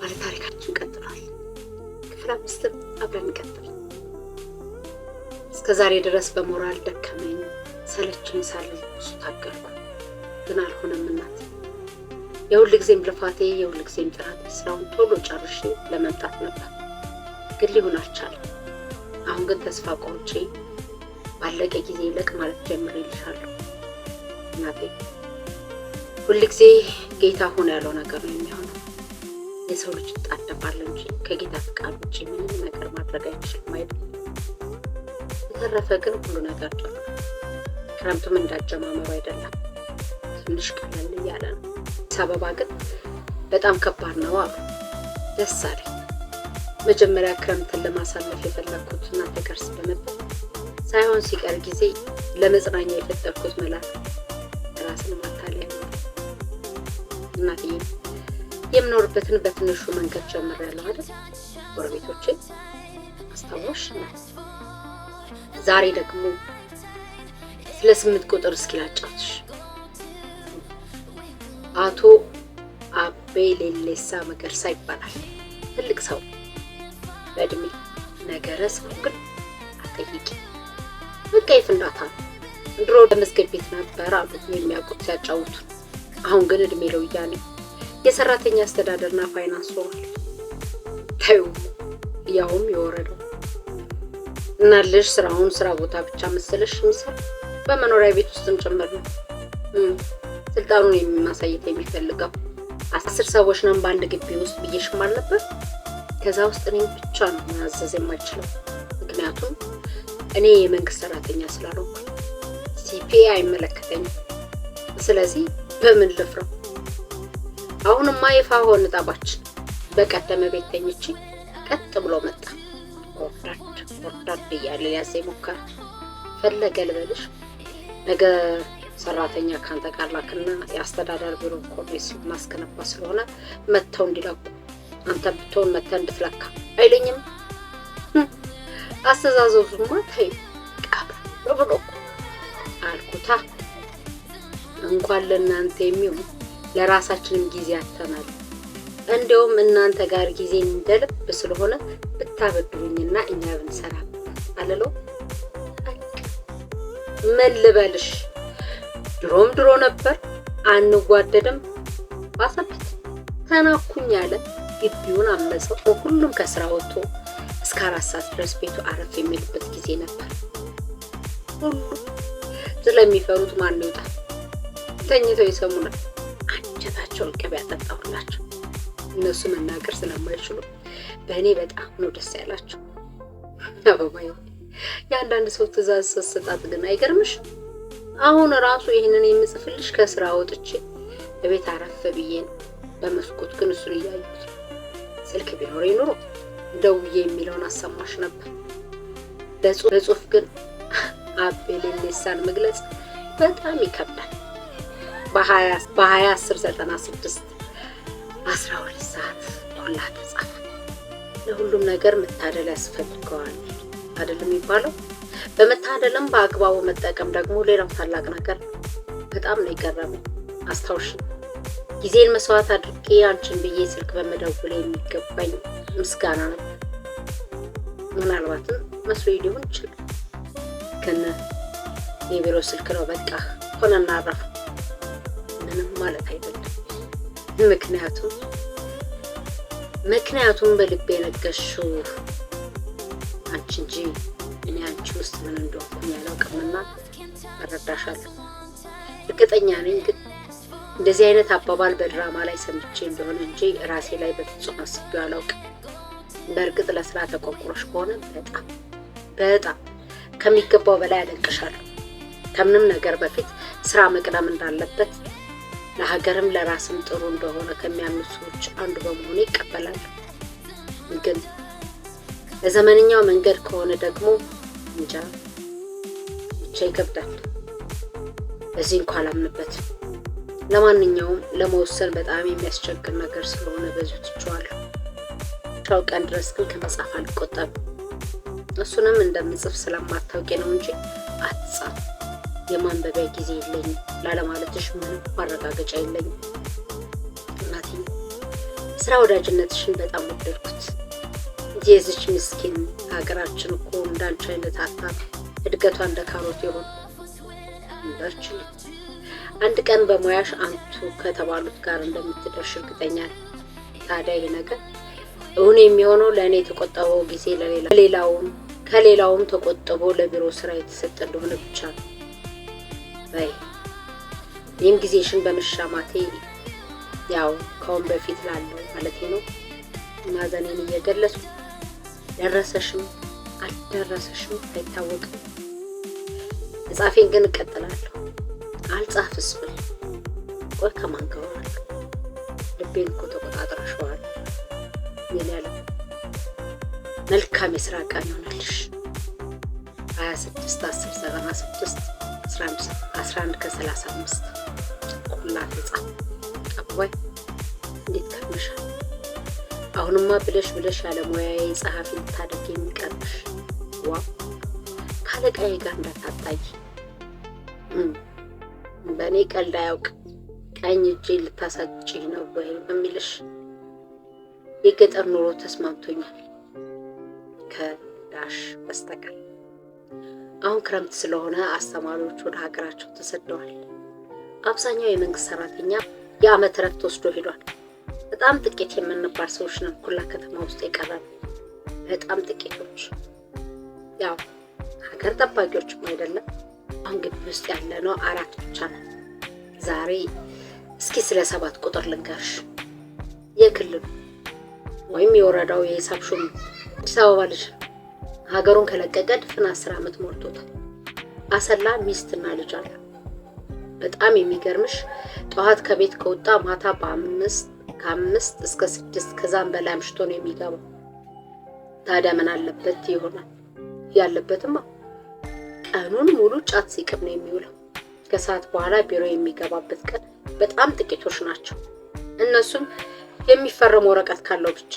ባለ ታሪካችን ቀጥሏል። ክፍል 5 አብረን እንቀጥል። እስከዛሬ ድረስ በሞራል ደከመኝ ሰለችኝ ሳልል ብዙ ታገልኩ፣ ግን አልሆነም እናት። የሁል ጊዜም ልፋቴ የሁል ጊዜም ጥረት ስራውን ቶሎ ጨርሼ ለመምጣት ነበር፣ ግን ሊሆን አልቻለም። አሁን ግን ተስፋ ቆርጬ ባለቀ ጊዜ ይለቅ ማለት ጀምሬልሻለሁ እናቴ። ሁል ጊዜ ጌታ ሆነ ያለው ነገር ነው የሚሆነው። የሰው ልጅ ይጣደፋል እንጂ ከጌታ ፍቃድ ውጭ ምንም ነገር ማድረግ አይችልም አይደል? በተረፈ ግን ሁሉ ነገር ጥሩ። ክረምቱም እንዳጀማመሩ አይደለም፣ ትንሽ ቀለል እያለ ነው። አዲስ አበባ ግን በጣም ከባድ ነው አሉ። ደስ አለኝ። መጀመሪያ ክረምትን ለማሳለፍ የፈለኩት እናንተ ጋር ስለነበር ሳይሆን ሲቀር ጊዜ ለመጽናኛ የፈጠርኩት መላክ ራስን ማታለያ ነው። እናትዬ የምኖርበትን በትንሹ መንገድ ጀምሬያለሁ አይደል? ጎረቤቶቼ አስታወሽ ነው። ዛሬ ደግሞ ስለ 8 ቁጥር እስኪ ላጫውትሽ። አቶ አቤ ሌሌሳ መገርሳ ይባላል። ትልቅ ሰው በእድሜ፣ ነገረ ሰው ግን አጠይቂ በቃ ይፍንዳታ ነው። ድሮ በመስገድ ቤት ነበር አሉ የሚያውቁት ሲያጫውቱ። አሁን ግን እድሜ ለው እያለ የሰራተኛ አስተዳደርና ፋይናንስ ሆኗል። ታዩ ያውም የወረደው እና ልጅ ስራውን ስራ ቦታ ብቻ መሰለሽ የሚሰራ በመኖሪያ ቤት ውስጥም ጭምር ነው ስልጣኑን የሚማሳየት የሚፈልገው። 10 ሰዎች ነን በአንድ ግቢ ውስጥ ብዬሽም አልነበር? ከዛ ውስጥ እኔም ብቻ ነው ማዘዝ የማይችለው፣ ምክንያቱም እኔ የመንግስት ሰራተኛ ስላልሆንኩ ሲፒኤ አይመለከተኝም። ስለዚህ በምን ልፍረው? አሁንማ ይፋ ሆነ ጠባችን። በቀደመ ቤት ተኝቼ ቀጥ ብሎ መጣ። ወርዳድ እያለ ሊያዘኝ ሞከረ። ፈለገ ልበልሽ ነገ ሰራተኛ ካንተ ጋር ላክና የአስተዳደር ቢሮ ኮርኒስ ማስገነባ ስለሆነ መተው እንዲለቁ አንተ ብትሆን መተህ እንድትለካ አይለኝም? አስተዛዘዙማ ታይ ቀብረ ብሎ አልኩታ። እንኳን ለእናንተ የሚሆን ለራሳችንም ጊዜ አተናል። እንደውም እናንተ ጋር ጊዜ እንደልብ ስለሆነ ብታበድሩኝና እኛ ብንሰራ አለለው። ምን ልበልሽ፣ ድሮም ድሮ ነበር አንዋደድም። ባሰበት ተናኩኝ አለ። ግቢውን አመፀው። ሁሉም ከስራ ወጥቶ እስከ 4 ሰዓት ድረስ ቤቱ አረፍ የሚልበት ጊዜ ነበር። ሁሉ ስለሚፈሩት ማን ይወጣ? ተኝተው ይሰሙናል። አንጀታቸውን ቅቤ ያጠጣሁላቸው። እነሱ መናገር ስለማይችሉ በእኔ በጣም ነው ደስ ያላቸው። አበባዬ የአንዳንድ ሰው ትእዛዝ ሰስጣት ግን አይገርምሽ? አሁን ራሱ ይሄንን የምጽፍልሽ ከስራ ወጥቼ በቤት አረፍ ብዬ ነው። በመስኮት ግን እሱን እያየሁት ስልክ ቢኖረኝ ኖሮ ደውዬ የሚለውን አሰማሽ ነበር። በጽሁፍ ግን አቤ ሌሌሳን መግለጽ በጣም ይከብዳል። በ20/10/96 12 ሰዓት ሁላ ተጻፈ። ለሁሉም ነገር መታደል ያስፈልገዋል አይደለም የሚባለው? በመታደልም በአግባቡ መጠቀም ደግሞ ሌላው ታላቅ ነገር ነው። በጣም ነው የገረመኝ። አስታውሽ ጊዜን መስዋዕት አድርጌ አንቺን ብዬ ስልክ በመደወል የሚገባኝ ምስጋና ነው። ምናልባትም መስሎኝ ሊሆን ይችላል፣ ግን የቢሮ ስልክ ነው በቃ ሆነና አረፈ። ምንም ማለት አይደለም። ምክንያቱም በልቤ ነገሽው አንቺ እንጂ እኔ አንቺ ውስጥ ምን እንደሆነ ያላውቅምና እረዳሻለሁ። እርግጠኛ ነኝ ግን እንደዚህ አይነት አባባል በድራማ ላይ ሰምቼ እንደሆነ እንጂ ራሴ ላይ በፍጹም አስቤው አላውቅም። በእርግጥ ለስራ ተቆርቆሮሽ ከሆነ በጣም ከሚገባው በላይ አደንቅሻለሁ። ከምንም ነገር በፊት ስራ መቅደም እንዳለበት ለሀገርም ለራስም ጥሩ እንደሆነ ከሚያምኑ ሰዎች አንዱ በመሆኔ ይቀበላለሁ። ግን ለዘመንኛው መንገድ ከሆነ ደግሞ እንጃ ብቻ ይከብዳል። በዚህ እንኳን አላምንበትም። ለማንኛውም ለመወሰን በጣም የሚያስቸግር ነገር ስለሆነ በዚሁ ትቼዋለሁ። ቻው ቀን ድረስ ግን ከመጻፍ አልቆጠብም። እሱንም እንደምጽፍ ስለማታውቂ ነው እንጂ አትጻፍ። የማንበቢያ ጊዜ የለኝም ላለማለትሽ ምንም ማረጋገጫ የለኝም። እናቴ ስራ ወዳጅነትሽን በጣም ወደድኩት። የዚች ምስኪን ሀገራችን እኮ እንዳንቺ አይነት አታ እድገቷ እንደ ካሮት ይሆን እንዳልችል አንድ ቀን በሙያሽ አንቱ ከተባሉት ጋር እንደምትደርሽ እርግጠኛ ነኝ። ታዲያ ይሄ ነገር እውን የሚሆነው ለእኔ የተቆጠበው ጊዜ ከሌላውም ተቆጥቦ ለቢሮ ስራ የተሰጠ እንደሆነ ብቻ ነው። በይ ይህም ጊዜሽን በመሻማቴ ያው ከአሁን በፊት ላለው ማለት ነው ማዘኔን እየገለጽኩ ደረሰሽም አልደረሰሽም አይታወቅም። መጻፌን ግን እቀጥላለሁ። አልጻፍስ ብል ቆይ ከማን ጋር አወራለሁ? ልቤን እኮ ተቆጣጥረሽዋል። ይላል መልካም የስራ ቀን ይሆናልሽ። 26/10/96 11:35 ቁላት ጻፍ አባይ እንዴት ከመሻል አሁንማ ብለሽ ያለ ሙያዬ ጸሐፊ ልታደርጊ የሚቀርብሽ ዋ ካለቃዬ ጋር እንዳታጣይ። በእኔ ቀልድ አያውቅ ቀኝ እጄ ልታሳጭኝ ነው ወይ በሚልሽ የገጠር ኑሮ ተስማምቶኛል ከዳሽ በስተቀር። አሁን ክረምት ስለሆነ አስተማሪዎች ወደ ሀገራቸው ተሰደዋል። አብዛኛው የመንግስት ሰራተኛ የዓመት እረፍት ወስዶ ሄዷል። በጣም ጥቂት የምንባል ሰዎች ነን ኩላ ከተማ ውስጥ የቀረን፣ በጣም ጥቂቶች። ያው ሀገር ጠባቂዎችም አይደለም። አሁን ግቢ ውስጥ ያለነው 4 ብቻ ነን። ዛሬ እስኪ ስለ 7 ቁጥር ልንገርሽ። የክልሉ ወይም የወረዳው የሂሳብ ሹም አዲስ አበባ ልጅ ሀገሩን ከለቀቀ ድፍን 10 ዓመት ሞልቶታል። አሰላ ሚስትና ልጅ አለ። በጣም የሚገርምሽ ጠዋት ከቤት ከወጣ ማታ ከ5 እስከ 6 ከዛም በላይ አምሽቶ ነው የሚገባው። ታዲያ ምን አለበት ይሆናል? ያለበትማ ቀኑን ሙሉ ጫት ሲቅም ነው የሚውለው። ከሰዓት በኋላ ቢሮ የሚገባበት ቀን በጣም ጥቂቶች ናቸው። እነሱም የሚፈረም ወረቀት ካለው ብቻ።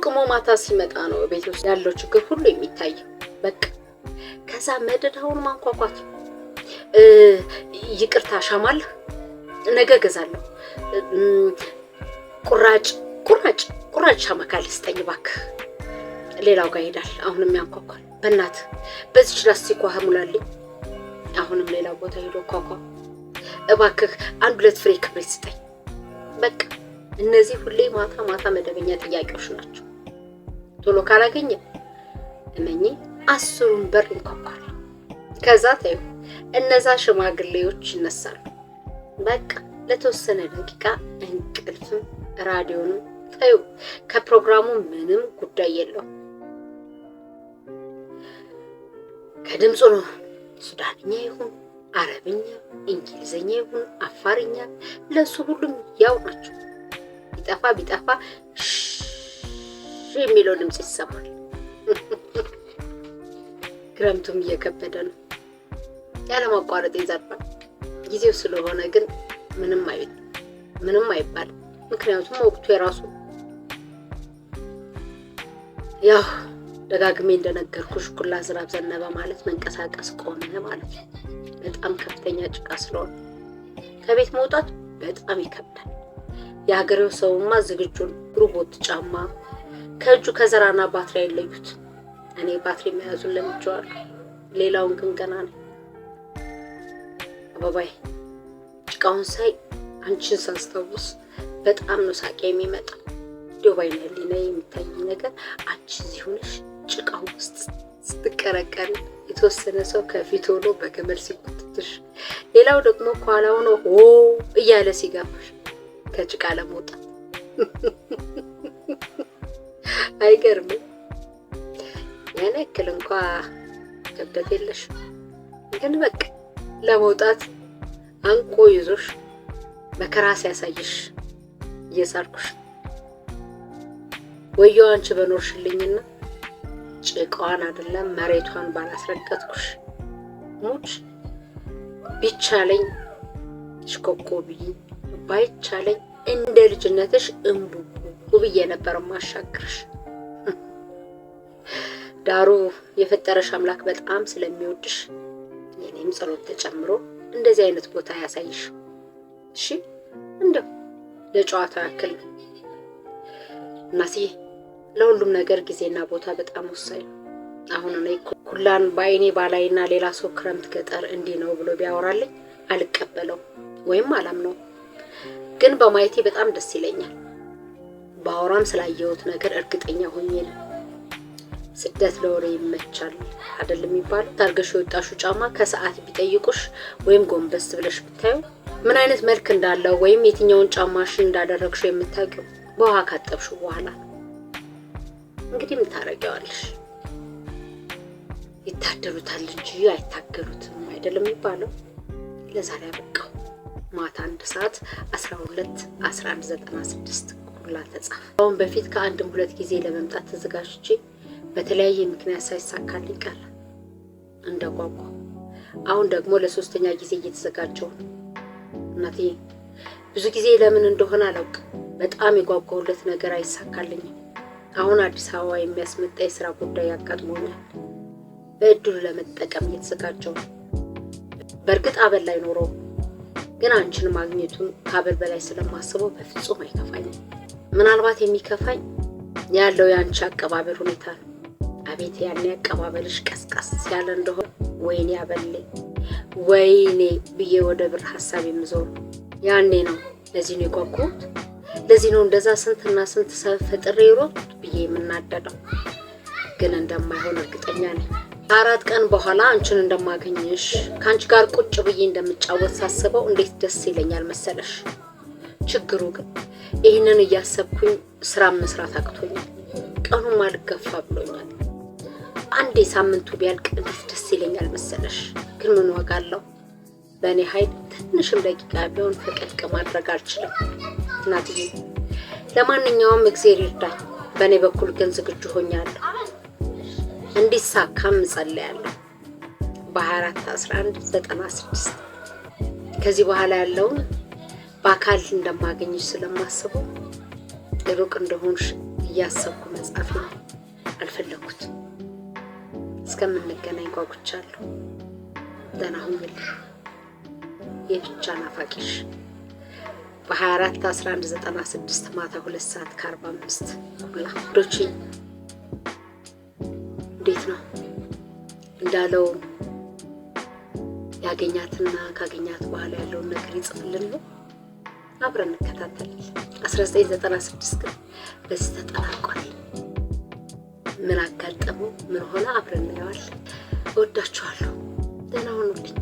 ቅሞ ማታ ሲመጣ ነው ቤት ውስጥ ያለው ችግር ሁሉ የሚታየው። በቃ ከዛ መደዳውን ማንኳኳት። ይቅርታ ሻማል ነገ ገዛለሁ። ቁራጭ ሻማ ካልስጠኝ እባክህ። ሌላው ጋር ይሄዳል። አሁንም ያንኳኳል። በእናት በዚች ላስቲኳ ሙላልኝ። አሁንም ሌላው ቦታ ሄዶ ኳኳ። እባክህ 1-2 ፍሬ ክብሪት ስጠኝ። በቃ እነዚህ ሁሌ ማታ መደበኛ ጥያቄዎች ናቸው። ቶሎ ካላገኘ እመኚ 10ን በር ይንኳኳል። ከዛ ታዩ እነዛ ሽማግሌዎች ይነሳሉ። በቃ ለተወሰነ ደቂቃ እንቅልፍም ራዲዮንም ታዩ ከፕሮግራሙ ምንም ጉዳይ የለው። ከድምፁ ነው ሱዳንኛ ይሁን አረብኛ፣ እንግሊዘኛ ይሁን አፋርኛ ለሱ ሁሉም ያው ናቸው። ቢጠፋ የሚለው ድምጽ ይሰማል። ክረምቱም እየከበደ ነው። ያለማቋረጥ ይዘርፋል። ጊዜው ስለሆነ ግን ምንም አይባልም። ምክንያቱም ወቅቱ የራሱ ያው ደጋግሜ እንደነገርኩሽ ኩላ ዝናብ ዘነበ ማለት መንቀሳቀስ ቆመ ማለት ነው። በጣም ከፍተኛ ጭቃ ስለሆነ ከቤት መውጣት በጣም ይከብዳል። የሀገሬው ሰውማ ዝግጁን ሩቦት ጫማ ከእጁ ከዘራና ባትሪ አይለዩት። እኔ ባትሪ መያዙን ለምጄዋለሁ። ሌላውን ግን ገና ነው። አባባይ ጭቃውን ሳይ አንቺን ሳስታውስ በጣም ነው ሳቄ የሚመጣ። ዱባይ ላይ የሚታይ ነገር አንቺ እዚህ ሆነሽ ጭቃው ውስጥ ስትቀረቀሪ፣ የተወሰነ ሰው ከፊት ሆኖ በገመድ ሲቆጥጥሽ፣ ሌላው ደግሞ ከኋላ ሆኖ ኦ እያለ ሲጋብሽ ከጭቃ ለመውጣት አይገርምም? ያን ያክል እንኳን ክብደት የለሽ። ግን በቃ ለመውጣት አንቆ ይዞሽ መከራ ሲያሳይሽ እየሳርኩሽ ወየው አንቺ በኖርሽልኝና ጭቃዋን አይደለም መሬቷን ባላስረገጥኩሽ። ሙች ቢቻለኝ ሽኮኮቢ ባይቻለኝ እንደ ልጅነትሽ እምቡቡ ብዬ ነበር ማሻግርሽ። ዳሩ የፈጠረሽ አምላክ በጣም ስለሚወድሽ የኔም ጸሎት ተጨምሮ እንደዚህ አይነት ቦታ ያሳይሽ። እሺ እንደው ለጨዋታ ያክል እናትዬ ለሁሉም ነገር ጊዜና ቦታ በጣም ወሳኝ ነው። አሁን እኔ ኩላን በአይኔ ባላይና ሌላ ሰው ክረምት ገጠር እንዲህ ነው ብሎ ቢያወራልኝ አልቀበለው ወይም አላምነው። ግን በማየቴ በጣም ደስ ይለኛል። ባወራም ስላየሁት ነገር እርግጠኛ ሆኜ ነው። ስደት ለወሬ ይመቻል አይደል የሚባለው? ታርገሽ የወጣሽው ጫማ ከሰዓት ቢጠይቁሽ ወይም ጎንበስ ብለሽ ብታዩ ምን አይነት መልክ እንዳለው ወይም የትኛውን ጫማሽን እንዳደረግሽው የምታውቂው በውሃ ካጠብሽው በኋላ ነው። እንግዲህ ምን ታረጊዋለሽ? ይታደሉታል እንጂ አይታገሉትም አይደለም የሚባለው? ለዛሬ አበቃው። ማታ 1 ሰዓት 12:11:96 ኩላ ተጻፈ። አሁን በፊት ከአንድም 2 ጊዜ ለመምጣት ተዘጋጅቼ በተለያየ ምክንያት ሳይሳካልኝ ቀረ እንደጓጓ። አሁን ደግሞ ለ3ኛ ጊዜ እየተዘጋጀሁ ነው። እናትዬ ብዙ ጊዜ ለምን እንደሆነ አላውቅም በጣም የጓጓሁለት ነገር አይሳካልኝም። አሁን አዲስ አበባ የሚያስመጣ የሥራ ጉዳይ ያጋጥሞኛል። በእድሉ ለመጠቀም እየተዘጋጀሁ ነው። በእርግጥ አበል አይኖረውም፣ ግን አንቺን ማግኘቱን ከአበል በላይ ስለማስበው በፍጹም አይከፋኝም። ምናልባት የሚከፋኝ ያለው የአንቺ አቀባበል ሁኔታ ነው። አቤት ያኔ አቀባበልሽ ቀስቀስ ያለ እንደሆነ ወይኔ አበሌ ወይኔ ብዬ ወደ ብር ሐሳብ የምዞር ያኔ ነው። ለዚህ ነው የጓጓሁት። ለዚህ ነው እንደዛ ስንትና ስንት ፈጥሬ ሮጥ ብዬ የምናደደው። ግን እንደማይሆን እርግጠኛ ነኝ። 4 ቀን በኋላ አንቺን እንደማገኝሽ ካንቺ ጋር ቁጭ ብዬ እንደምጫወት ሳስበው እንዴት ደስ ይለኛል መሰለሽ። ችግሩ ግን ይህንን እያሰብኩኝ ስራ መስራት አቅቶኛል። ቀኑም አልገፋ ብሎኛል። አንዴ ሳምንቱ ቢያልቅ እንዴት ደስ ይለኛል መሰለሽ። ግን ምን ዋጋለው? በእኔ ኃይል ትንሽም ደቂቃ ቢሆን ፈቀቅ ማድረግ አልችልም እናትዬ። ለማንኛውም እግዚአብሔር ይርዳኝ። በእኔ በኩል ግን ዝግጁ ሆኛለሁ። እንዲሳካም እጸልያለሁ። በ24/11/96 ከዚህ በኋላ ያለውን በአካል እንደማገኝሽ ስለማስበው ሩቅ እንደሆንሽ እያሰብኩ መጻፍ አልፈለኩት። እስከምንገናኝ ጓጉቻለሁ። ደህና ሁኚልኝ። የብቻ ናፋቂሽ። በ24/11/96 ማታ 2:45 ኩላ ዶቺ። እንዴት ነው እንዳለው ያገኛትና ካገኛት በኋላ ያለውን ነገር ይጽፍልን ነው? አብረን እንከታተላለን። 1996 ግን በዚህ ተጠናቋል። ምን አጋጠመው ምን ሆነ አብረን እናየዋለን። እወዳችኋለሁ። ደህና ሁኑልኝ።